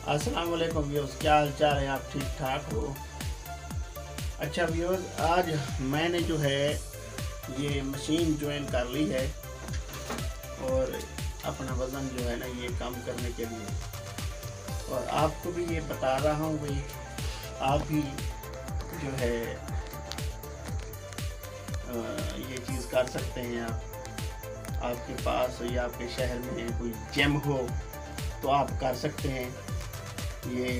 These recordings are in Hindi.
अस्सलाम वालेकुम व्यूअर्स, क्या हाल चाल है? आप ठीक ठाक हो? अच्छा व्यूअर्स, आज मैंने जो है ये मशीन ज्वाइन कर ली है और अपना वज़न जो है ना ये कम करने के लिए, और आपको भी ये बता रहा हूँ भाई आप भी जो है ये चीज़ कर सकते हैं। आपके पास या आपके शहर में कोई जिम हो तो आप कर सकते हैं। ये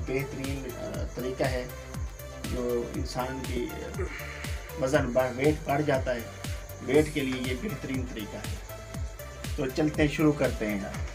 बेहतरीन तरीका है जो इंसान की वेट बढ़ जाता है, वेट के लिए ये बेहतरीन तरीका है। तो चलते हैं, शुरू करते हैं यार।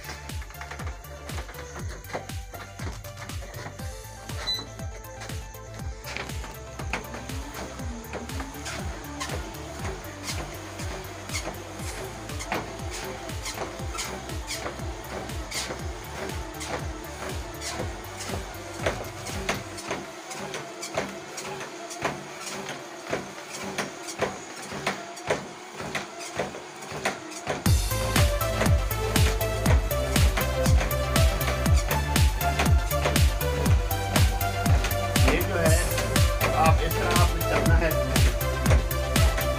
आप इस तरह आपने चलना है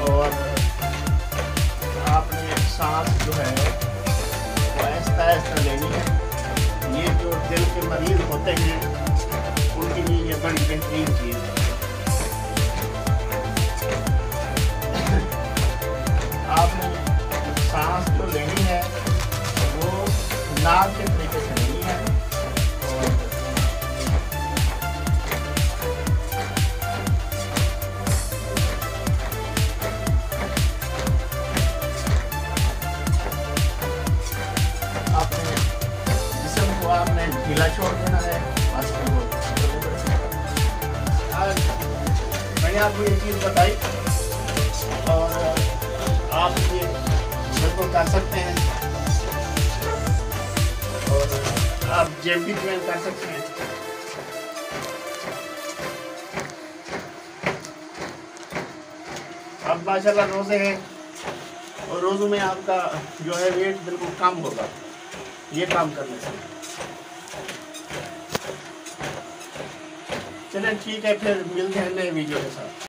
और आपने सांस जो है वो आहिस्ता आहिस्ता लेनी है। ये जो दिल के मरीज होते हैं उनके लिए ये बड़ी बेहतरीन चीज़ है। आपने सांस जो लेनी है वो नाक के तरीके से लेनी है और आपने ढीला छोड़ देना है। बस मैंने आपको ये चीज़ बताई और आप ये बिल्कुल कर सकते हैं और आप जिम भी ज्वाइन कर सकते हैं। अब माशाल्लाह रोज़े हैं और रोज़ों में आपका जो है वेट बिल्कुल कम होगा ये काम करने से। चलें ठीक है, फिर मिलते हैं नए वीडियो के साथ।